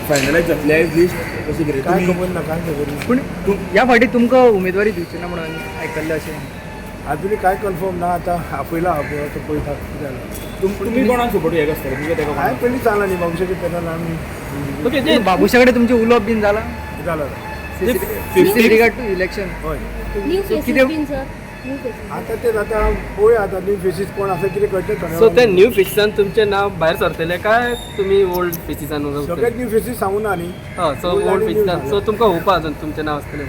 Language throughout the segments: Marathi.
फायनलायज जातले आयज लिस्ट कशी कितें काय खबर ना काय खबर ना पूण ह्या फाटी तुमकां उमेदवारी दिवची ना म्हणून आयकल्लें अशें अजूनही काय कन्फर्म ना आता आपयला तो पळयता कितें जालें तुमी कोणाक सपोर्ट हे करतले तुमकां तेका हांवें पयलीं सांगलां न्ही भविष्याच्या पॅनल आमी ओके बाबुशा कडेन तुमचें उलोवप बीन जाला जालां रिगार्ड टू इलेक्शन हय न्यू So, फेसीस कितें- बीन सर न्यू फेसीस आता ते जाता पळोवया आता न्यू फेसीस कोण आसा कितें कळटलें थोड्या सो ते वेळान. न्यू फेसिसान तुमचें नाव भायर सरतलें काय तुमी ओल्ड फेसिसान सगळ्यात न्यू फेसीस सांगू ना न्ही हय सो old ओल्ड आणि new फेसिसान झालं. सो तुमकां होवपा अजून तुमचें नाव आसतलें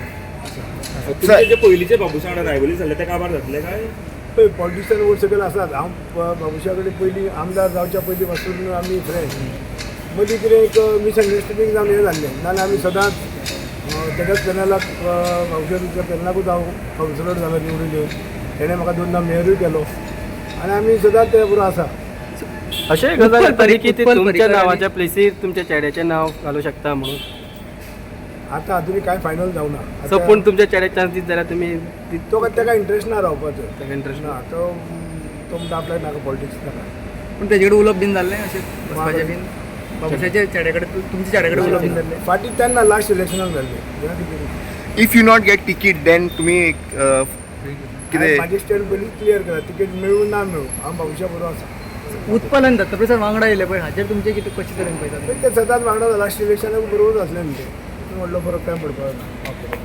तुमचे जे पयलींचे बाबूसा वांगडा रायवली जाल्ले ते काबार जातले काय पळय पॉलिटिशियन वोट सकयल आसात हांव बाबुशा कडेन पयलीं आमदार जावच्या पयलीं पासून आमी फ्रेंड मदीं कितें एक मिसअंडरस्टँडींग जावन हें जाल्लें नाजाल्यार आमी सदांच तेच्याच पॅनलाक बाबुशा पॅनलाकूच हांव कावन्सिलर जालो निवडून येवन तेणें म्हाका दोनदा मेयरूय केलो आनी आमी सदांच ते बरो आसा अशें गजाल जाताली की ते उत्पल तुमच्या परिकर नांवाच्या प्लेसीर तुमच्या चेड्याचें नाव घालूं शकता म्हणून आतां अजुनूय कांय फायनल जावना सो आतां पूण तुमच्या चेड्याक चान्स दित जाल्यार तुमी तो तेका इंट्रस्ट ना रावपाचो इंट्रस्ट ना तो म्हणटा आपल्याक नाका पॉलिटिक्स नाका पूण तेजे कडेन उलोवप बीन जाल्लें अशें बसपाचें बीन बाबुशाचे चेड्या कडेन तुमच्या चेड्या कडेन उलोवप बीन जाल्लें फाटीं तेन्ना लास्ट इलेक्शनाक जाल्लें if you not get ticket then तुम्ही कितें म्हाजें स्टँड पयलीं क्लियर केला तिकेट मेळूं ना मेळूं हांव भविष्या बरो आसा उत्पलन दत्तप्रसाद वांगडा येयले पळय हाचेर तुमचें कितें कशें तरेन पळयतात पण ते सदांच वांगडा लास्ट इलेक्शनाक बरोबर आसलें न्ही ते म्हटलो फरक काय पडपाक ना